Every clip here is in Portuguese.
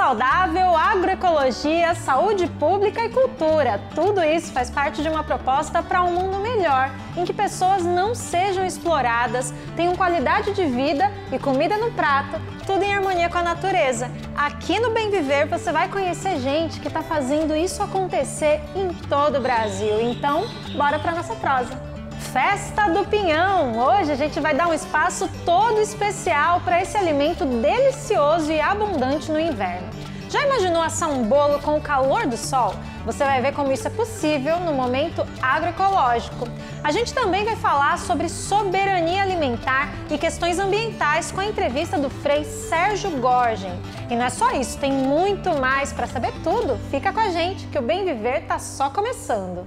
saudável, agroecologia, saúde pública e cultura. Tudo isso faz parte de uma proposta para um mundo melhor, em que pessoas não sejam exploradas, tenham qualidade de vida e comida no prato, tudo em harmonia com a natureza. Aqui no Bem Viver você vai conhecer gente que está fazendo isso acontecer em todo o Brasil. Então, bora para nossa prosa. Festa do Pinhão! Hoje a gente vai dar um espaço todo especial para esse alimento delicioso e abundante no inverno. Já imaginou assar um bolo com o calor do sol? Você vai ver como isso é possível no momento agroecológico. A gente também vai falar sobre soberania alimentar e questões ambientais com a entrevista do Frei Sérgio Gorgen. E não é só isso, tem muito mais. Para saber tudo, fica com a gente que o Bem Viver tá só começando.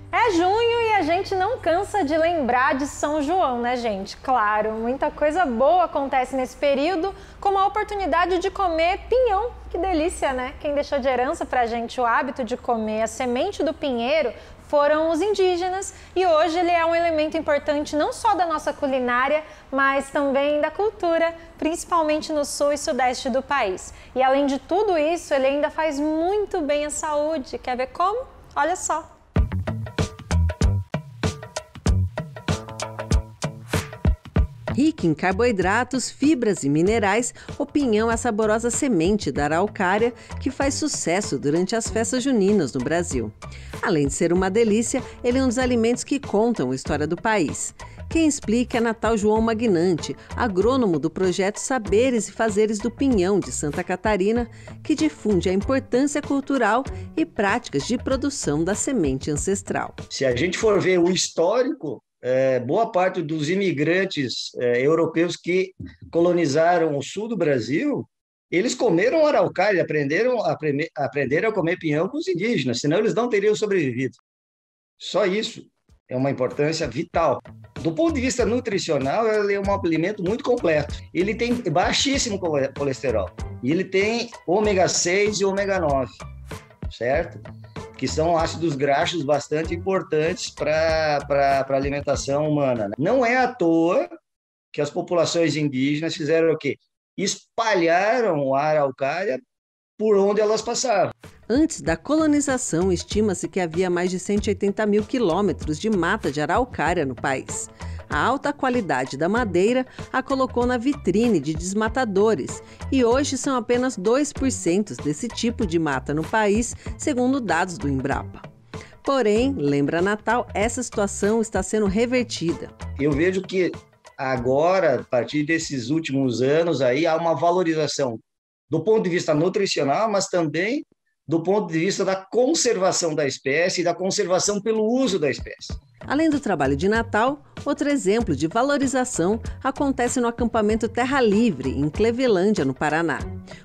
É junho e a gente não cansa de lembrar de São João, né, gente? Claro, muita coisa boa acontece nesse período, como a oportunidade de comer pinhão. Que delícia, né? Quem deixou de herança pra gente o hábito de comer a semente do pinheiro foram os indígenas e hoje ele é um elemento importante não só da nossa culinária, mas também da cultura, principalmente no sul e sudeste do país. E além de tudo isso, ele ainda faz muito bem à saúde. Quer ver como? Olha só! Rico em carboidratos, fibras e minerais, o pinhão é a saborosa semente da araucária que faz sucesso durante as festas juninas no Brasil. Além de ser uma delícia, ele é um dos alimentos que contam a história do país. Quem explica é Natal João Magnante, agrônomo do projeto Saberes e Fazeres do Pinhão de Santa Catarina, que difunde a importância cultural e práticas de produção da semente ancestral. Se a gente for ver o histórico, boa parte dos imigrantes europeus que colonizaram o sul do Brasil, eles comeram araucária, aprenderam a comer pinhão com os indígenas, senão eles não teriam sobrevivido. Só isso é uma importância vital. Do ponto de vista nutricional, ele é um alimento muito completo. Ele tem baixíssimo colesterol e ele tem ômega 6 e ômega 9, certo? Que são ácidos graxos bastante importantes para a alimentação humana. Não é à toa que as populações indígenas fizeram o quê? Espalharam a araucária por onde elas passavam. Antes da colonização, estima-se que havia mais de 180 mil quilômetros de mata de araucária no país. A alta qualidade da madeira a colocou na vitrine de desmatadores e hoje são apenas 2% desse tipo de mata no país, segundo dados do Embrapa. Porém, lembra Natal, essa situação está sendo revertida. Eu vejo que agora, a partir desses últimos anos, aí, há uma valorização do ponto de vista nutricional, mas também do ponto de vista da conservação da espécie e da conservação pelo uso da espécie. Além do trabalho de Natal, outro exemplo de valorização acontece no acampamento Terra Livre, em Clevelândia, no Paraná,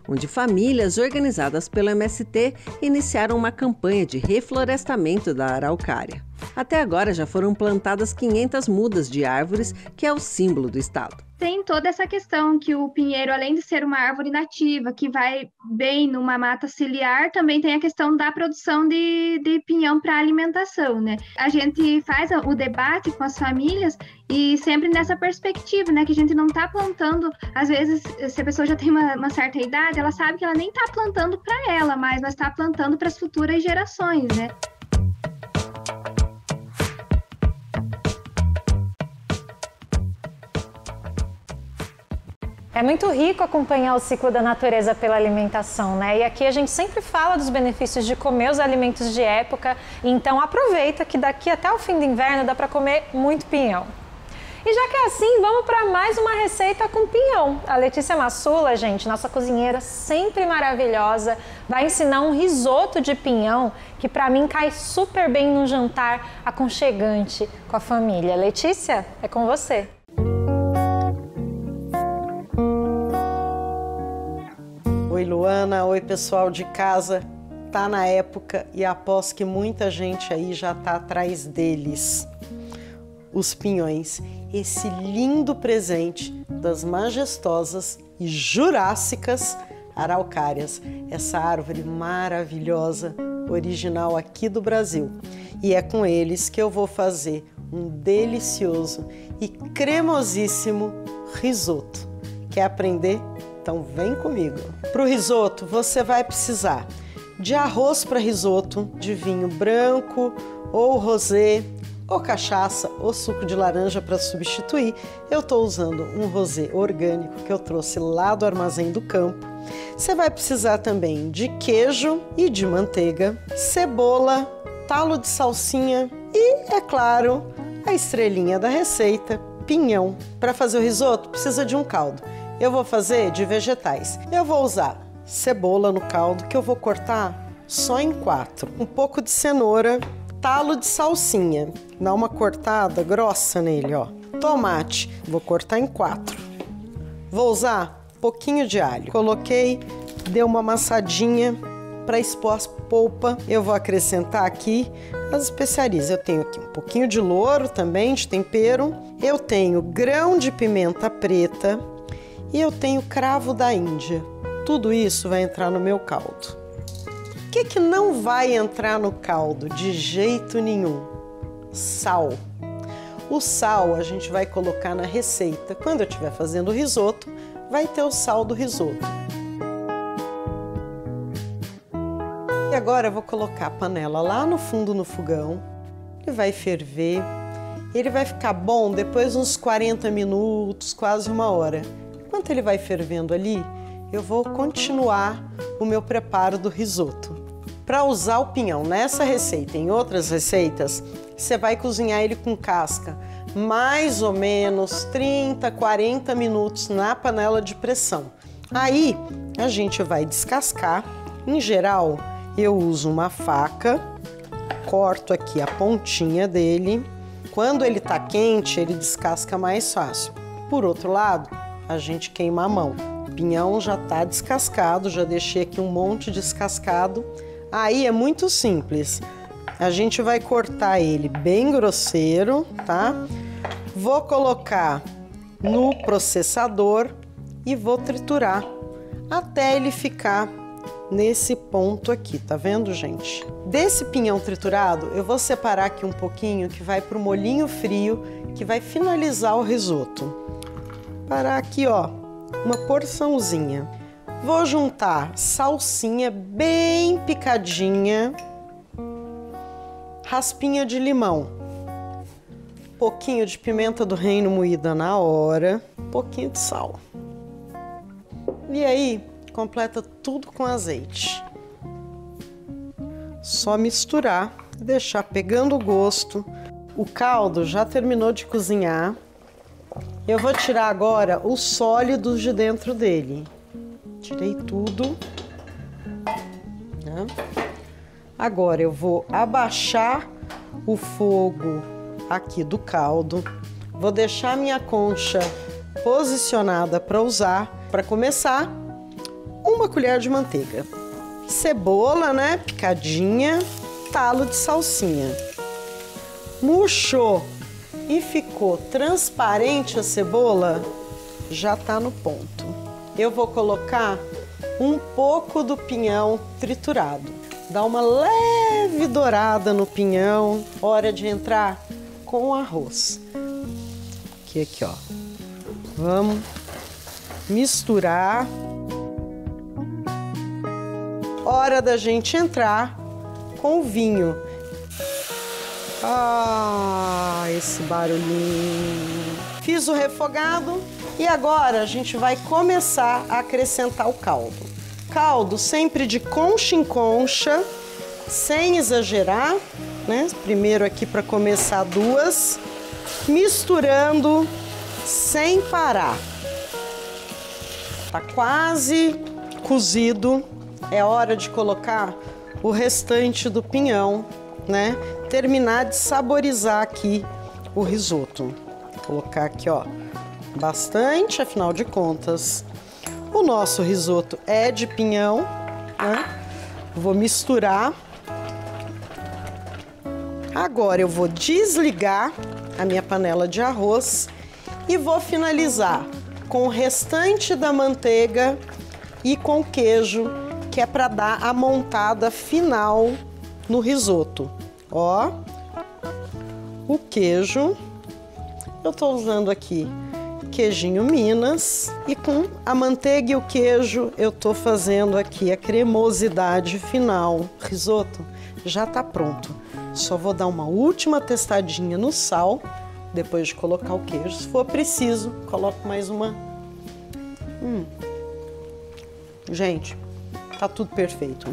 onde famílias organizadas pelo MST iniciaram uma campanha de reflorestamento da araucária. Até agora já foram plantadas 500 mudas de árvores, que é o símbolo do estado. Tem toda essa questão que o pinheiro, além de ser uma árvore nativa, que vai bem numa mata ciliar, também tem a questão da produção de pinhão para alimentação, né? A gente faz o debate com as famílias e sempre nessa perspectiva, né? Que a gente não está plantando, às vezes, se a pessoa já tem uma certa idade, ela sabe que ela nem está plantando para ela, mas nós está plantando para as futuras gerações, né? É muito rico acompanhar o ciclo da natureza pela alimentação, né? E aqui a gente sempre fala dos benefícios de comer os alimentos de época, então aproveita que daqui até o fim do inverno dá para comer muito pinhão. E já que é assim, vamos para mais uma receita com pinhão. A Letícia Massula, gente, nossa cozinheira sempre maravilhosa, vai ensinar um risoto de pinhão que para mim cai super bem num jantar aconchegante com a família. Letícia, é com você. Oi Luana, oi pessoal de casa, tá na época e aposto que muita gente aí já tá atrás deles. Os pinhões, esse lindo presente das majestosas e jurássicas araucárias, essa árvore maravilhosa, original aqui do Brasil. E é com eles que eu vou fazer um delicioso e cremosíssimo risoto. Quer aprender? Então vem comigo. Para o risoto, você vai precisar de arroz para risoto, de vinho branco ou rosé, ou cachaça ou suco de laranja para substituir. Eu estou usando um rosé orgânico que eu trouxe lá do Armazém do Campo. Você vai precisar também de queijo e de manteiga, cebola, talo de salsinha e, é claro, a estrelinha da receita, pinhão. Para fazer o risoto, precisa de um caldo. Eu vou fazer de vegetais. Eu vou usar cebola no caldo, que eu vou cortar só em 4. Um pouco de cenoura, talo de salsinha, dá uma cortada grossa nele, ó. Tomate, vou cortar em 4. Vou usar um pouquinho de alho. Coloquei, dei uma amassadinha para expor as polpas. Eu vou acrescentar aqui as especiarias. Eu tenho aqui um pouquinho de louro também, de tempero. Eu tenho grão de pimenta preta e eu tenho cravo da Índia. Tudo isso vai entrar no meu caldo. O que não vai entrar no caldo de jeito nenhum? Sal. O sal a gente vai colocar na receita. Quando eu estiver fazendo o risoto, vai ter o sal do risoto. E agora eu vou colocar a panela lá no fundo no fogão. Ele vai ferver. Ele vai ficar bom depois de uns 40 minutos, quase 1 hora. Enquanto ele vai fervendo ali, eu vou continuar o meu preparo do risoto. Para usar o pinhão nessa receita, em outras receitas, você vai cozinhar ele com casca mais ou menos 30, 40 minutos na panela de pressão. Aí a gente vai descascar. Em geral, eu uso uma faca, corto aqui a pontinha dele. Quando ele tá quente, ele descasca mais fácil. Por outro lado, a gente queima a mão. O pinhão já tá descascado, já deixei aqui um monte descascado. Aí é muito simples. A gente vai cortar ele bem grosseiro, tá? Vou colocar no processador e vou triturar até ele ficar nesse ponto aqui, tá vendo, gente? Desse pinhão triturado, eu vou separar aqui um pouquinho que vai pro molhinho frio, que vai finalizar o risoto. Parar aqui, ó, uma porçãozinha. Vou juntar salsinha bem picadinha, raspinha de limão, pouquinho de pimenta do reino moída na hora, pouquinho de sal. E aí, completa tudo com azeite. Só misturar, deixar pegando o gosto. O caldo já terminou de cozinhar. Eu vou tirar agora os sólidos de dentro dele. Tirei tudo. Agora eu vou abaixar o fogo aqui do caldo. Vou deixar minha concha posicionada para usar. Para começar, 1 colher de manteiga. Cebola, né? Picadinha. Talo de salsinha. Murchou e ficou transparente a cebola, já tá no ponto. Eu vou colocar um pouco do pinhão triturado. Dá uma leve dourada no pinhão. Hora de entrar com o arroz. Aqui, ó. Vamos misturar. Hora da gente entrar com o vinho. Ah, esse barulhinho. Fiz o refogado e agora a gente vai começar a acrescentar o caldo. Caldo sempre de concha em concha, sem exagerar, né? Primeiro aqui para começar 2, misturando sem parar. Tá quase cozido. É hora de colocar o restante do pinhão, né? Terminar de saborizar aqui o risoto. Vou colocar aqui, ó, bastante, afinal de contas, o nosso risoto é de pinhão, né? Vou misturar. Agora eu vou desligar a minha panela de arroz e vou finalizar com o restante da manteiga e com o queijo, que é para dar a montada final no risoto. Ó, o queijo, eu tô usando aqui queijinho Minas e com a manteiga e o queijo eu tô fazendo aqui a cremosidade final. O risoto já tá pronto. Só vou dar uma última testadinha no sal, depois de colocar o queijo. Se for preciso, coloco mais uma. Gente, tá tudo perfeito.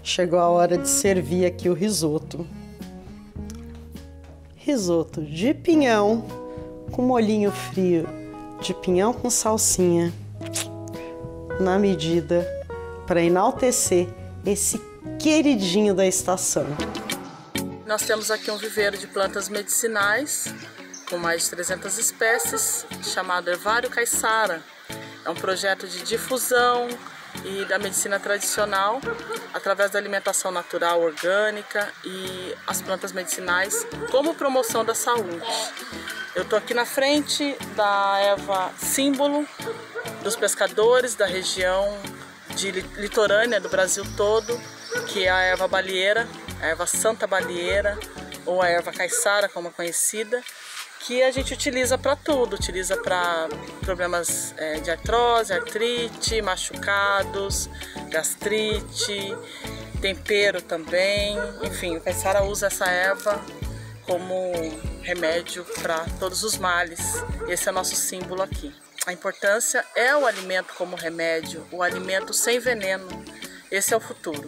Chegou a hora de servir aqui o risoto. Risoto de pinhão com molhinho frio de pinhão com salsinha na medida para enaltecer esse queridinho da estação. Nós temos aqui um viveiro de plantas medicinais com mais de 300 espécies, chamado Hervário Caiçara. É um projeto de difusão e da medicina tradicional através da alimentação natural, orgânica e as plantas medicinais como promoção da saúde. Eu estou aqui na frente da erva símbolo dos pescadores da região de litorânea do Brasil todo, que é a erva balieira, a erva Santa Balieira ou a erva caiçara, como é conhecida, que a gente utiliza para tudo, utiliza para problemas de artrose, artrite, machucados, gastrite, tempero também, enfim, o caiçara usa essa erva como remédio para todos os males. Esse é o nosso símbolo aqui. A importância é o alimento como remédio, o alimento sem veneno. Esse é o futuro.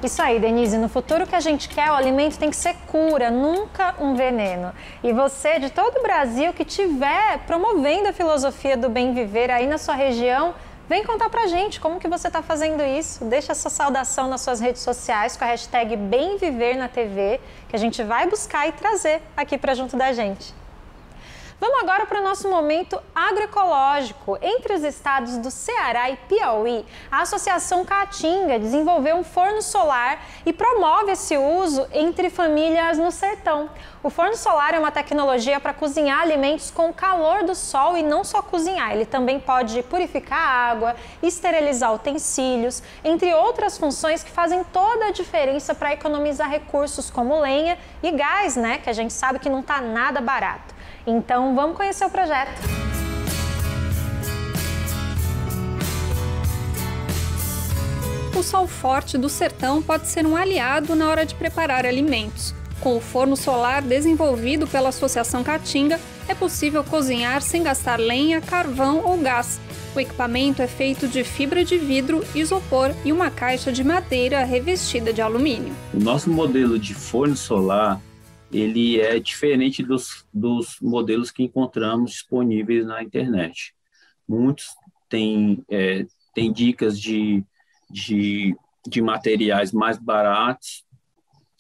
Isso aí, Denise, no futuro o que a gente quer, o alimento tem que ser cura, nunca um veneno. E você, de todo o Brasil, que estiver promovendo a filosofia do bem viver aí na sua região, vem contar pra gente como que você está fazendo isso. Deixa essa saudação nas suas redes sociais com a hashtag BemViverNaTV, que a gente vai buscar e trazer aqui pra junto da gente. Vamos agora para o nosso momento agroecológico. Entre os estados do Ceará e Piauí, a Associação Caatinga desenvolveu um forno solar e promove esse uso entre famílias no sertão. O forno solar é uma tecnologia para cozinhar alimentos com o calor do sol e não só cozinhar. Ele também pode purificar a água, esterilizar utensílios, entre outras funções que fazem toda a diferença para economizar recursos como lenha e gás, né? Que a gente sabe que não está nada barato. Então, vamos conhecer o projeto. O sol forte do sertão pode ser um aliado na hora de preparar alimentos. Com o forno solar desenvolvido pela Associação Caatinga, é possível cozinhar sem gastar lenha, carvão ou gás. O equipamento é feito de fibra de vidro, isopor e uma caixa de madeira revestida de alumínio. O nosso modelo de forno solar ele é diferente dos modelos que encontramos disponíveis na internet. Muitos têm dicas de materiais mais baratos,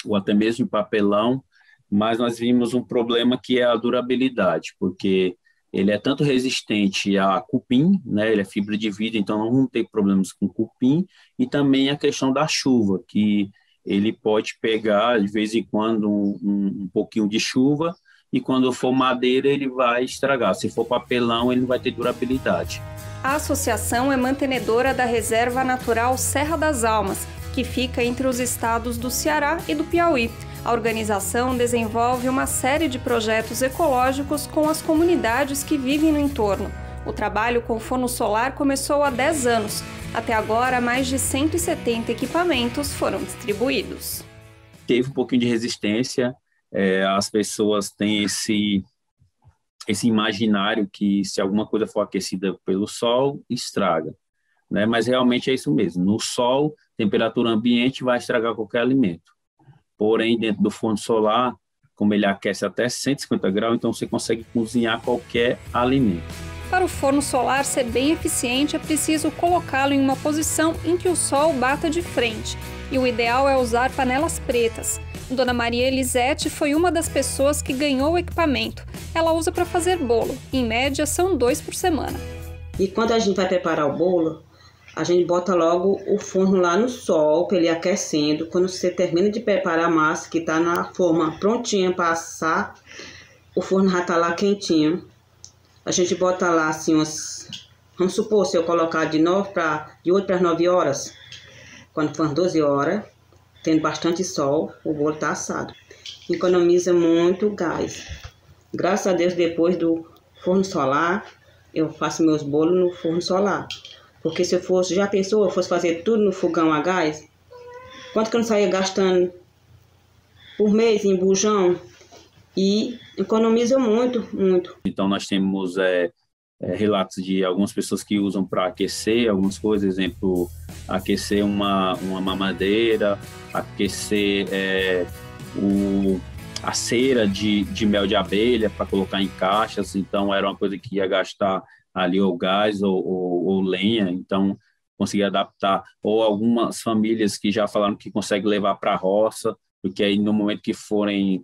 ou até mesmo de papelão, mas nós vimos um problema que é a durabilidade, porque ele é tanto resistente a cupim, né, ele é fibra de vidro, então não vamos ter problemas com cupim, e também a questão da chuva, que ele pode pegar, de vez em quando, um pouquinho de chuva, e quando for madeira, ele vai estragar. Se for papelão, ele não vai ter durabilidade. A associação é mantenedora da Reserva Natural Serra das Almas, que fica entre os estados do Ceará e do Piauí. A organização desenvolve uma série de projetos ecológicos com as comunidades que vivem no entorno. O trabalho com forno solar começou há 10 anos. Até agora, mais de 170 equipamentos foram distribuídos. Teve um pouquinho de resistência, as pessoas têm esse imaginário que se alguma coisa for aquecida pelo sol, estraga, né? Mas realmente é isso mesmo. No sol, temperatura ambiente vai estragar qualquer alimento. Porém, dentro do forno solar, como ele aquece até 150 graus, então você consegue cozinhar qualquer alimento. Para o forno solar ser bem eficiente, é preciso colocá-lo em uma posição em que o sol bata de frente. E o ideal é usar panelas pretas. Dona Maria Elisete foi uma das pessoas que ganhou o equipamento. Ela usa para fazer bolo. Em média, são 2 por semana. E quando a gente vai preparar o bolo, a gente bota logo o forno lá no sol, para ele ir aquecendo. Quando você termina de preparar a massa, que está na forma prontinha para assar, o forno já está lá quentinho. A gente bota lá assim vamos supor, se eu colocar de 8 para as 9 horas, quando for 12 horas, tendo bastante sol, o bolo está assado. Economiza muito gás. Graças a Deus, depois do forno solar, eu faço meus bolos no forno solar. Porque se eu fosse, já pensou, eu fosse fazer tudo no fogão a gás? Quanto que eu não saía gastando por mês em bujão? E economiza muito, muito. Então nós temos relatos de algumas pessoas que usam para aquecer algumas coisas, exemplo, aquecer uma mamadeira, aquecer a cera de mel de abelha para colocar em caixas, então era uma coisa que ia gastar ali ou gás ou lenha, então conseguir adaptar, ou algumas famílias que já falaram que conseguem levar para a roça, porque aí no momento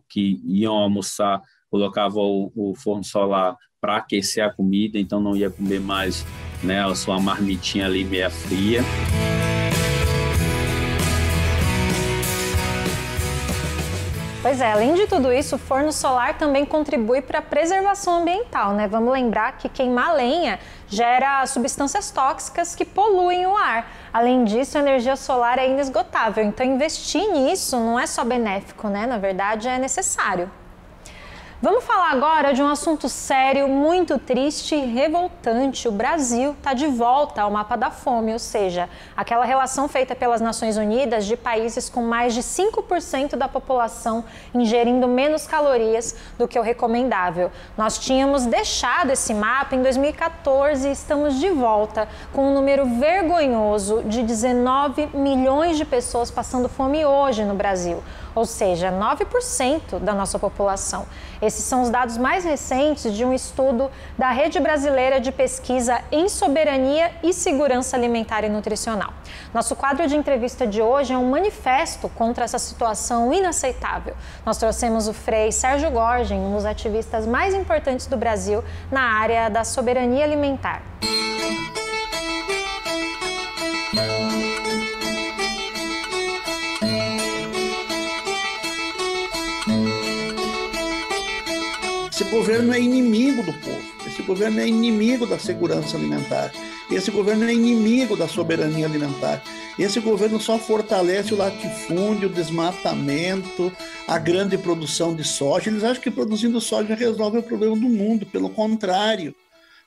que iam almoçar, colocava o forno solar para aquecer a comida, então não ia comer mais, né, a sua marmitinha ali meia fria. Pois é, além de tudo isso, o forno solar também contribui para a preservação ambiental, né? Vamos lembrar que queimar lenha gera substâncias tóxicas que poluem o ar. Além disso, a energia solar é inesgotável, então investir nisso não é só benéfico, né? Na verdade, é necessário. Vamos falar agora de um assunto sério, muito triste e revoltante. O Brasil está de volta ao mapa da fome, ou seja, aquela relação feita pelas Nações Unidas de países com mais de 5% da população ingerindo menos calorias do que o recomendável. Nós tínhamos deixado esse mapa em 2014 e estamos de volta com um número vergonhoso de 19 milhões de pessoas passando fome hoje no Brasil, ou seja, 9% da nossa população. Esses são os dados mais recentes de um estudo da Rede Brasileira de Pesquisa em Soberania e Segurança Alimentar e Nutricional. Nosso quadro de entrevista de hoje é um manifesto contra essa situação inaceitável. Nós trouxemos o Frei Sérgio Gorgen, um dos ativistas mais importantes do Brasil na área da soberania alimentar. Esse governo é inimigo do povo, esse governo é inimigo da segurança alimentar, esse governo é inimigo da soberania alimentar, esse governo só fortalece o latifúndio, o desmatamento, a grande produção de soja. Eles acham que produzindo soja resolve o problema do mundo, pelo contrário.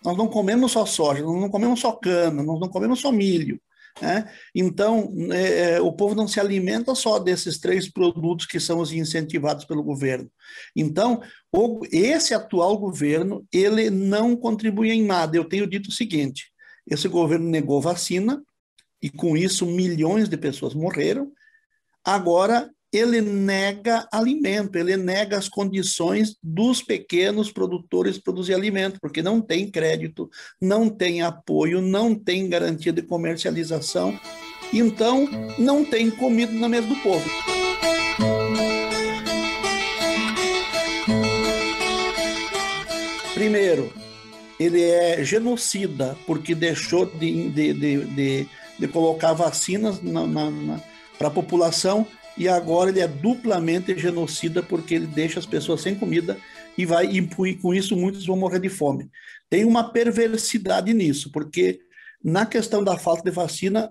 Nós não comemos só soja, nós não comemos só cana, nós não comemos só milho. Então, o povo não se alimenta só desses 3 produtos que são os incentivados pelo governo. Então, esse atual governo, ele não contribui em nada. Eu tenho dito o seguinte: esse governo negou vacina e com isso milhões de pessoas morreram. Agora, ele nega alimento, ele nega as condições dos pequenos produtores produzir alimento, porque não tem crédito, não tem apoio, não tem garantia de comercialização, então não tem comida na mesa do povo. Primeiro, ele é genocida, porque deixou de colocar vacinas para a população, e agora ele é duplamente genocida porque ele deixa as pessoas sem comida e com isso muitos vão morrer de fome. Tem uma perversidade nisso, porque na questão da falta de vacina,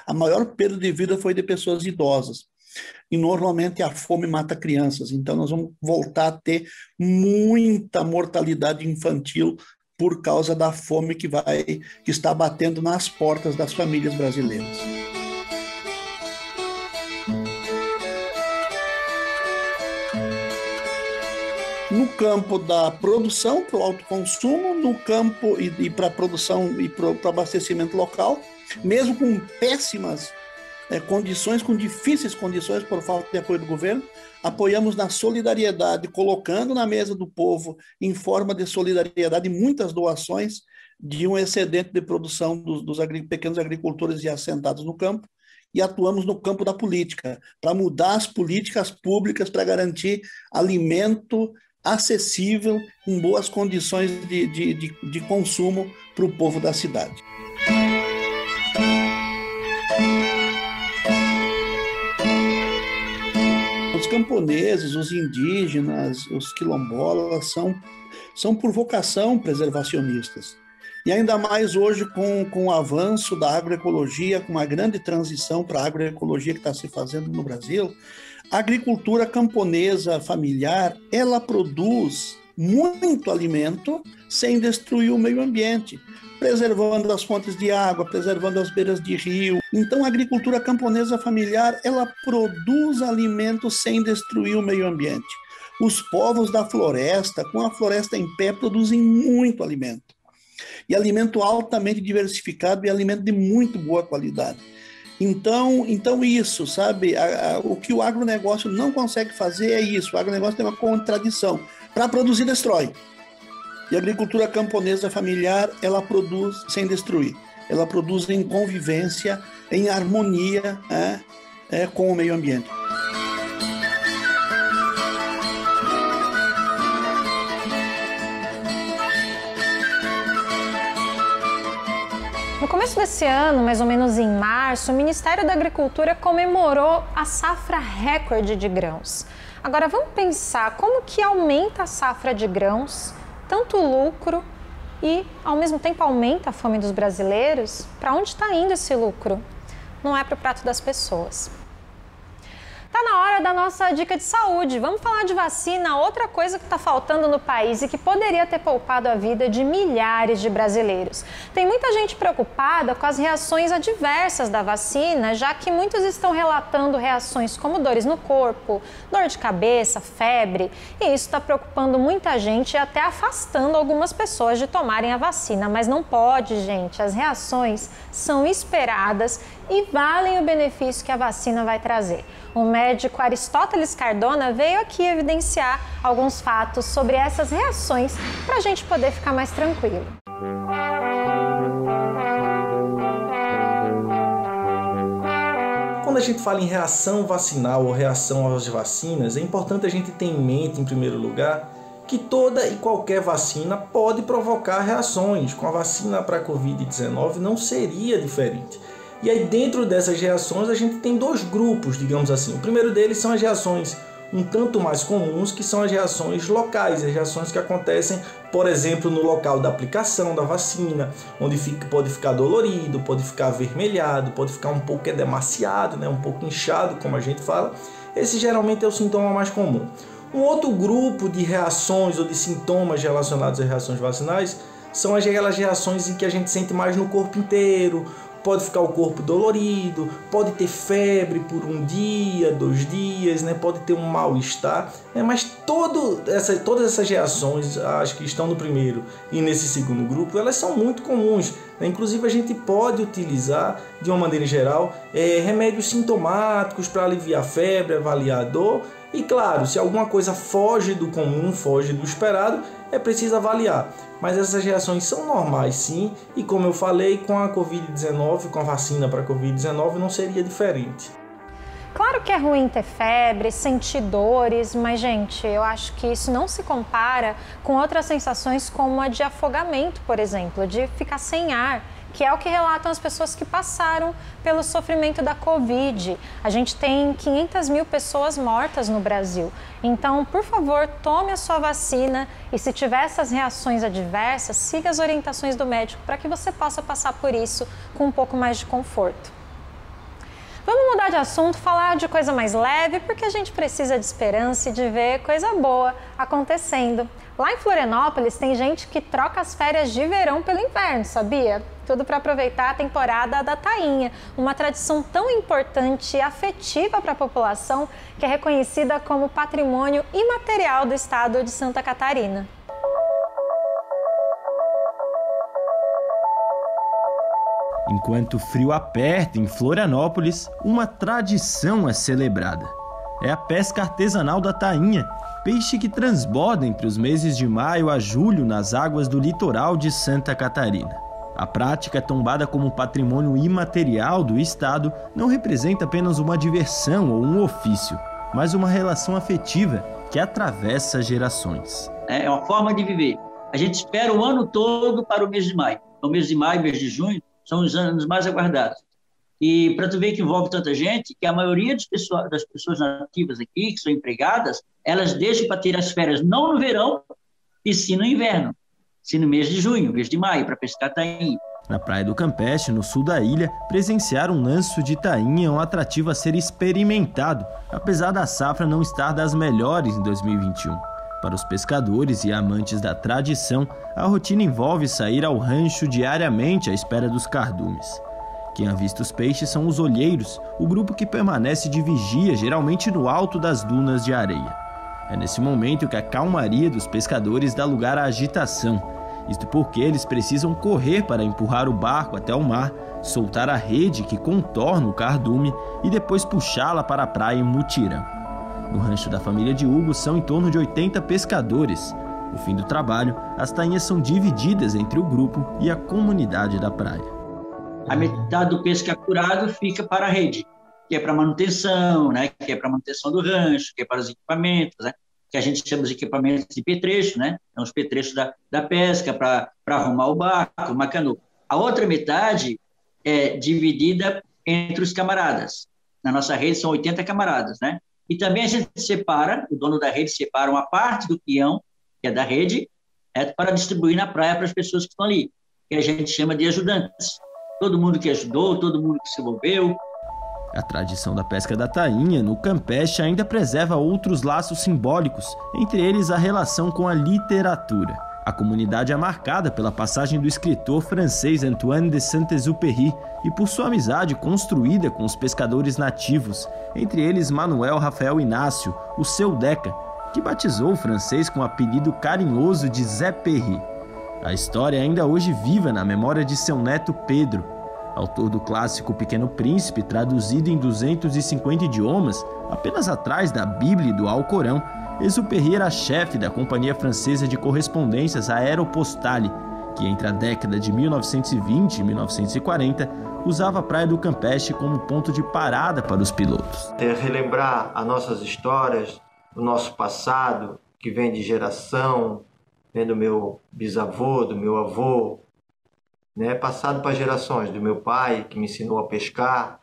a maior perda de vida foi de pessoas idosas. E normalmente a fome mata crianças, então nós vamos voltar a ter muita mortalidade infantil por causa da fome que está batendo nas portas das famílias brasileiras. No campo da produção para o autoconsumo, no campo e para a produção e para o abastecimento local, mesmo com péssimas condições, com difíceis condições por falta de apoio do governo, apoiamos na solidariedade, colocando na mesa do povo, em forma de solidariedade, muitas doações de um excedente de produção dos pequenos agricultores e assentados no campo, e atuamos no campo da política, para mudar as políticas públicas para garantir alimento acessível, com boas condições de consumo para o povo da cidade. Os camponeses, os indígenas, os quilombolas são por vocação preservacionistas. E ainda mais hoje com o avanço da agroecologia, com uma grande transição para a agroecologia que está se fazendo no Brasil, A agricultura camponesa familiar, ela produz muito alimento sem destruir o meio ambiente, preservando as fontes de água, preservando as beiras de rio. Então, a agricultura camponesa familiar, ela produz alimento sem destruir o meio ambiente. Os povos da floresta, com a floresta em pé, produzem muito alimento. E alimento altamente diversificado e alimento de muito boa qualidade. Então isso, sabe? O que o agronegócio não consegue fazer é isso. O agronegócio tem uma contradição. Para produzir, destrói. E a agricultura camponesa familiar, ela produz sem destruir. Ela produz em convivência, em harmonia com o meio ambiente. No começo desse ano, mais ou menos em março, o Ministério da Agricultura comemorou a safra recorde de grãos. Agora vamos pensar como que aumenta a safra de grãos, tanto o lucro e ao mesmo tempo aumenta a fome dos brasileiros? Para onde está indo esse lucro? Não é para o prato das pessoas. Tá na hora da nossa dica de saúde. Vamos falar de vacina, outra coisa que está faltando no país e que poderia ter poupado a vida de milhares de brasileiros. Tem muita gente preocupada com as reações adversas da vacina, já que muitos estão relatando reações como dores no corpo, dor de cabeça, febre, e isso está preocupando muita gente e até afastando algumas pessoas de tomarem a vacina. Mas não pode, gente. As reações são esperadas e valem o benefício que a vacina vai trazer. O médico Aristóteles Cardona veio aqui evidenciar alguns fatos sobre essas reações para a gente poder ficar mais tranquilo. Quando a gente fala em reação vacinal ou reação às vacinas, é importante a gente ter em mente, em primeiro lugar, que toda e qualquer vacina pode provocar reações. Com a vacina para a Covid-19 não seria diferente. E aí dentro dessas reações a gente tem dois grupos, digamos assim. O primeiro deles são as reações um tanto mais comuns, que são as reações locais, as reações que acontecem, por exemplo, no local da aplicação da vacina, onde pode ficar dolorido, pode ficar avermelhado, pode ficar um pouco edemaciado, um pouco inchado, como a gente fala. Esse geralmente é o sintoma mais comum. Um outro grupo de reações ou de sintomas relacionados às reações vacinais são aquelas reações em que a gente sente mais no corpo inteiro. Pode ficar o corpo dolorido, pode ter febre por um dia, 2 dias, pode ter um mal-estar, mas todas essas reações, acho que estão no primeiro e nesse segundo grupo, elas são muito comuns. Inclusive a gente pode utilizar, de uma maneira geral, remédios sintomáticos para aliviar a febre, avaliar a dor. E claro, se alguma coisa foge do comum, foge do esperado, é preciso avaliar. Mas essas reações são normais sim, e como eu falei, com a Covid-19, com a vacina para a Covid-19 não seria diferente. Claro que é ruim ter febre, sentir dores, mas gente, eu acho que isso não se compara com outras sensações como a de afogamento, por exemplo, de ficar sem ar, que é o que relatam as pessoas que passaram pelo sofrimento da Covid. A gente tem 500 mil pessoas mortas no Brasil. Então, por favor, tome a sua vacina e se tiver essas reações adversas, siga as orientações do médico para que você possa passar por isso com um pouco mais de conforto. Vamos mudar de assunto, falar de coisa mais leve, porque a gente precisa de esperança e de ver coisa boa acontecendo. Lá em Florianópolis tem gente que troca as férias de verão pelo inverno, sabia? Tudo para aproveitar a temporada da tainha, uma tradição tão importante e afetiva para a população que é reconhecida como patrimônio imaterial do estado de Santa Catarina. Enquanto o frio aperta em Florianópolis, uma tradição é celebrada. É a pesca artesanal da tainha, peixe que transborda entre os meses de maio a julho nas águas do litoral de Santa Catarina. A prática, tombada como patrimônio imaterial do estado, não representa apenas uma diversão ou um ofício, mas uma relação afetiva que atravessa gerações. É uma forma de viver. A gente espera o ano todo para o mês de maio. O mês de maio, mês de junho, são os anos mais aguardados. E para tu ver que envolve tanta gente, que a maioria das pessoas nativas aqui, que são empregadas, elas deixam para ter as férias não no verão, e sim no inverno, sim no mês de junho, mês de maio, para pescar tainha. Na Praia do Campeche, no sul da ilha, presenciar um lanço de tainha é um atrativo a ser experimentado, apesar da safra não estar das melhores em 2021. Para os pescadores e amantes da tradição, a rotina envolve sair ao rancho diariamente à espera dos cardumes. Quem avista os peixes são os olheiros, o grupo que permanece de vigia, geralmente no alto das dunas de areia. É nesse momento que a calmaria dos pescadores dá lugar à agitação. Isto porque eles precisam correr para empurrar o barco até o mar, soltar a rede que contorna o cardume e depois puxá-la para a praia em mutirão. No rancho da família de Hugo são em torno de 80 pescadores. No fim do trabalho, as tainhas são divididas entre o grupo e a comunidade da praia. A metade do peixe capturado fica para a rede, que é para manutenção, né? Que é para manutenção do rancho, que é para os equipamentos, né? Que a gente chama de equipamentos de petrecho, né? São os petrechos da pesca para arrumar o barco, uma canoa. A outra metade é dividida entre os camaradas. Na nossa rede são 80 camaradas, né? E também a gente separa, o dono da rede separa uma parte do peão, que é da rede, para distribuir na praia para as pessoas que estão ali, que a gente chama de ajudantes. Todo mundo que ajudou, todo mundo que se envolveu. A tradição da pesca da tainha no Campeche ainda preserva outros laços simbólicos, entre eles a relação com a literatura. A comunidade é marcada pela passagem do escritor francês Antoine de Saint-Exupéry e por sua amizade construída com os pescadores nativos, entre eles Manuel Rafael Inácio, o seu Deca, que batizou o francês com o apelido carinhoso de Zé Perry. A história é ainda hoje viva na memória de seu neto Pedro. Autor do clássico Pequeno Príncipe, traduzido em 250 idiomas, apenas atrás da Bíblia e do Alcorão, Exupéry era chefe da Companhia Francesa de Correspondências Aéropostale, que entre a década de 1920 e 1940 usava a Praia do Campeche como ponto de parada para os pilotos. Relembrar as nossas histórias, o nosso passado, que vem de geração, vem do meu bisavô, do meu avô, né, passado para gerações, do meu pai, que me ensinou a pescar,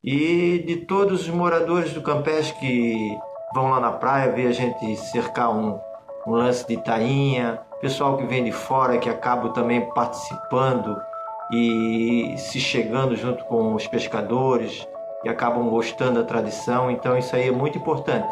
e de todos os moradores do Campeche que vão lá na praia ver a gente cercar um lance de tainha, pessoal que vem de fora, que acaba também participando e se chegando junto com os pescadores e acabam gostando da tradição, então isso aí é muito importante.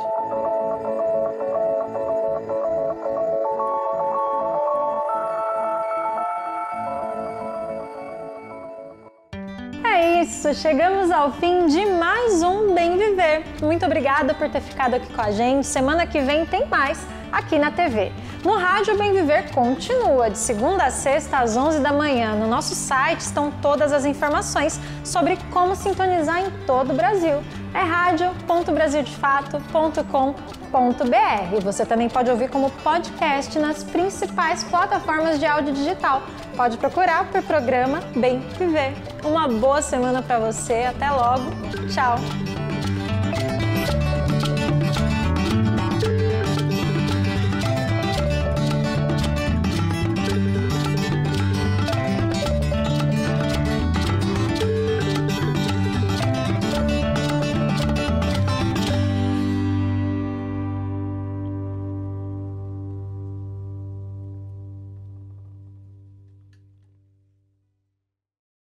Chegamos ao fim de mais um Bem Viver. Muito obrigada por ter ficado aqui com a gente. Semana que vem tem mais aqui na TV. No rádio, o Bem Viver continua de segunda a sexta às 11 da manhã. No nosso site estão todas as informações sobre como sintonizar em todo o Brasil. É radio.brasildefato.com.br. Você também pode ouvir como podcast nas principais plataformas de áudio digital. Pode procurar por programa Bem Viver. Uma boa semana para você. Até logo. Tchau.